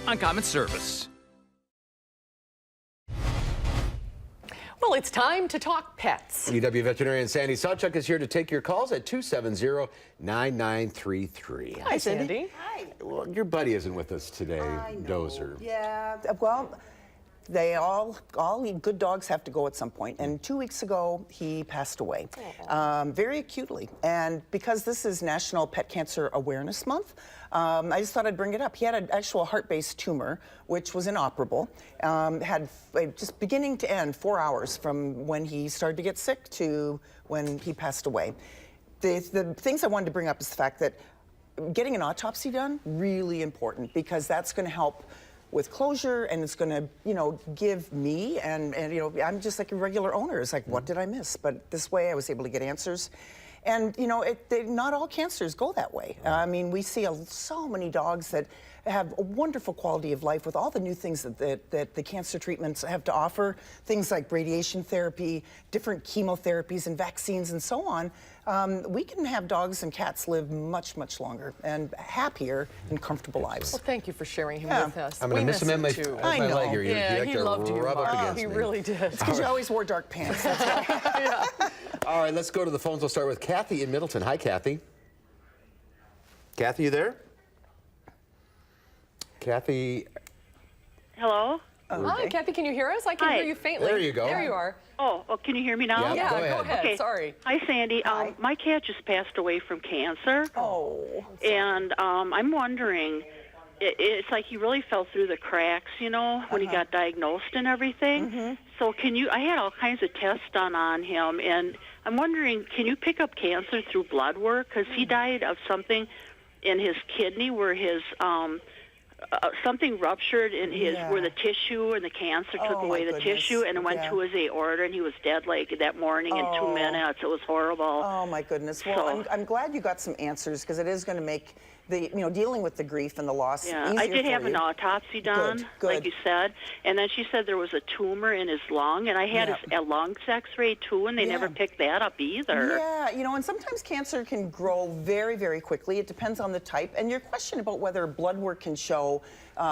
Uncommon service. Well, it's time to talk pets. UW Veterinarian Sandi Sawchuk is here to take your calls at 270-9933. Hi, Sandi. Hi. Well, your buddy isn't with us today, I know. Dozer. Yeah, well, they all good dogs have to go at some point. And 2 weeks ago, he passed away, very acutely. And because this is National Pet Cancer Awareness Month, I just thought I'd bring it up. He had an actual heart-based tumor, which was inoperable. Had just beginning to end 4 hours from when he started to get sick to when he passed away. The things I wanted to bring up is the fact that getting an autopsy done, really important, because that's going to help with closure, and it's going to, give me and I'm just like a regular owner. It's like, what did I miss? But this way, I was able to get answers. And not all cancers go that way. I mean, we see so many dogs that have a wonderful quality of life with all the new things that the cancer treatments have to offer. Things like radiation therapy, different chemotherapies and vaccines and so on. We can have dogs and cats live much, much longer and happier and comfortable lives. Well, thank you for sharing him with us. I'm going to miss him at my, too. my leg here. Yeah, he he loved you. rub up against He me. really did. It's because you always wore dark pants. That's why. Yeah. All right, let's go to the phones. We'll start with Kathy in Middleton. Hi, Kathy. Kathy, you there? Kathy. Hello? Hi, Kathy, can you hear us? I can hear you faintly. There you go. There you are. Oh, can you hear me now? Yeah, Yeah, go ahead. Okay. Sorry. Hi, Sandy. Hi. My cat just passed away from cancer. Oh. And I'm wondering, it's like he really fell through the cracks, when he got diagnosed and everything. So I had all kinds of tests done on him, and I'm wondering, can you pick up cancer through blood work? Because he died of something in his kidney where his something ruptured in his where the tissue and the cancer took away the tissue, and it went to his aorta, and he was dead like that morning in 2 minutes. It was horrible. Oh my goodness. Well, I'm glad you got some answers, because it is going to make the dealing with the grief and the loss easier I did have for you. an autopsy done, Good. like you said, and then she said there was a tumor in his lung, and I had a lung X-ray too, and they never picked that up either. Yeah, and sometimes cancer can grow very, very quickly. It depends on the type. And your question about whether blood work can show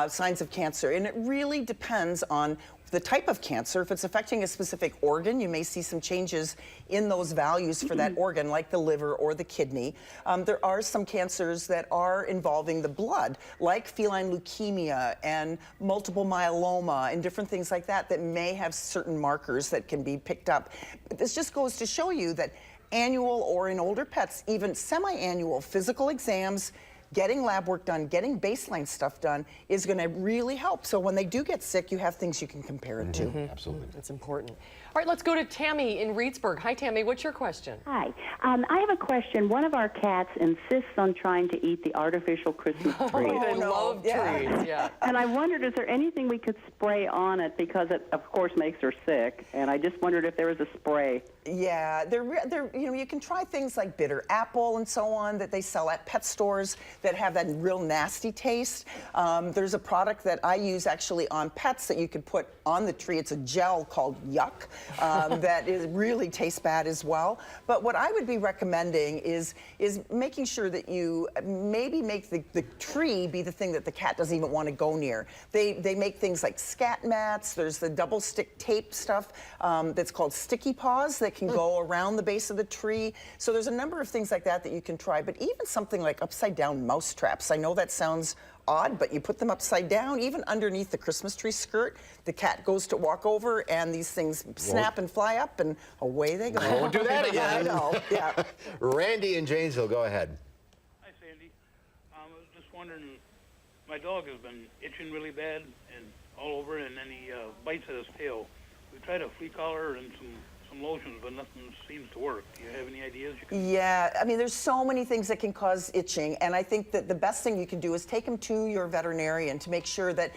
signs of cancer, and it really depends on the type of cancer. If it's affecting a specific organ, you may see some changes in those values for that organ, like the liver or the kidney. There are some cancers that are involving the blood, like feline leukemia and multiple myeloma and different things like that may have certain markers that can be picked up. But this just goes to show you that annual, or in older pets, even semi-annual physical exams, getting lab work done, getting baseline stuff done is going to really help. So when they do get sick, you have things you can compare it to. Absolutely. That's important. All right, let's go to Tammy in Reedsburg. Hi, Tammy. What's your question? Hi. I have a question. One of our cats insists on trying to eat the artificial Christmas tree. They love trees, yeah. And I wondered, is there anything we could spray on it, because it, of course, makes her sick. And I just wondered if there was a spray. Yeah, you can try things like bitter apple and so on that they sell at pet stores that have that real nasty taste. There's a product that I use actually on pets that you could put on the tree. It's a gel called Yuck that really tastes bad as well. But what I would be recommending is making sure that you maybe make the tree be the thing that the cat doesn't even want to go near. They make things like scat mats. There's the double stick tape stuff that's called sticky paws that can go around the base of the tree. So there's a number of things like that you can try, but even something like upside down mouse traps. I know that sounds odd, but you put them upside down, even underneath the Christmas tree skirt. The cat goes to walk over, and these things snap and fly up, and away they go. Won't do that again. I know, yeah. Randy in Janesville, go ahead. Hi, Sandy. I was just wondering, my dog has been itching really bad and all over, and then he bites at his tail. We tried a flea collar and some lotions, but nothing seems to work. Do you have any ideas? Yeah, I mean, there's so many things that can cause itching, and I think that the best thing you can do is take him to your veterinarian to make sure that,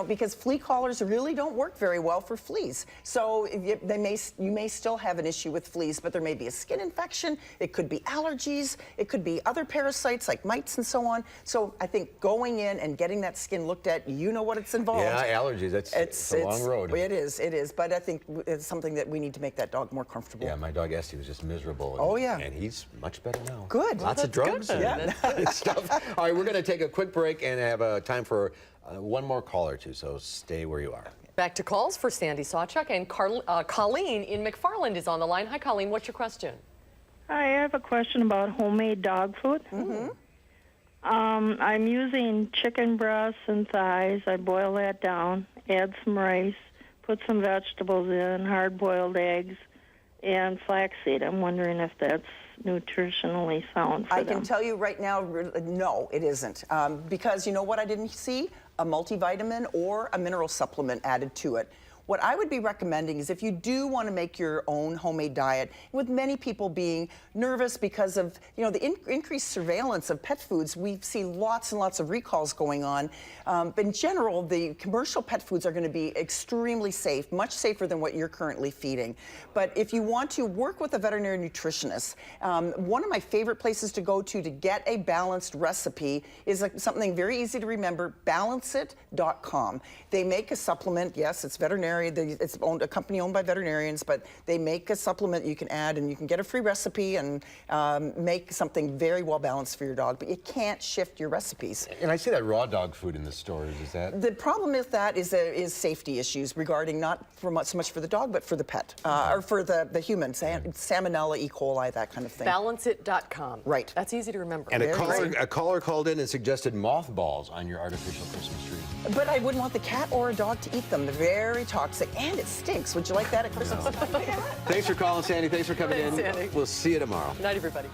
because flea collars really don't work very well for fleas. So you may still have an issue with fleas, but there may be a skin infection, it could be allergies, it could be other parasites like mites and so on. So I think going in and getting that skin looked at, what it's involved. Yeah, allergies, it's a long road. It is, but I think it's something that we need to make that dog more comfortable. Yeah, my dog Esty was just miserable. And he's much better now. Good. Lots of drugs and stuff. All right, we're going to take a quick break and have time for One more call or two, so stay where you are. Back to calls for Sandi Sawchuk, and Colleen in McFarland is on the line. Hi, Colleen. What's your question? Hi, I have a question about homemade dog food. I'm using chicken breasts and thighs. I boil that down, add some rice, put some vegetables in, hard-boiled eggs, and flaxseed. I'm wondering if that's nutritionally sound for I them. can tell you right now, no, it isn't. Because you know what I didn't see? A multivitamin or a mineral supplement added to it. What I would be recommending is if you do want to make your own homemade diet, with many people being nervous because of the increased surveillance of pet foods, we see lots and lots of recalls going on. In general, the commercial pet foods are going to be extremely safe, much safer than what you're currently feeding. But if you want to work with a veterinary nutritionist, one of my favorite places to go to get a balanced recipe is something very easy to remember, balanceit.com. They make a supplement, yes, it's veterinary. It's a company owned by veterinarians, but they make a supplement you can add, and you can get a free recipe and make something very well balanced for your dog. But you can't shift your recipes. And I see that raw dog food in the stores. Is that? The problem with that is safety issues regarding not so much for the dog, but for the pet or for the human, salmonella, E. coli, that kind of thing. Balanceit.com. Right. That's easy to remember. And a caller called in and suggested mothballs on your artificial Christmas tree. But I wouldn't want the cat or a dog to eat them. They're very toxic, and it stinks. Would you like that at Christmas? Thanks for calling, Sandy. Thanks for coming Thanks, in. Sandy. We'll see you tomorrow. Good night, everybody.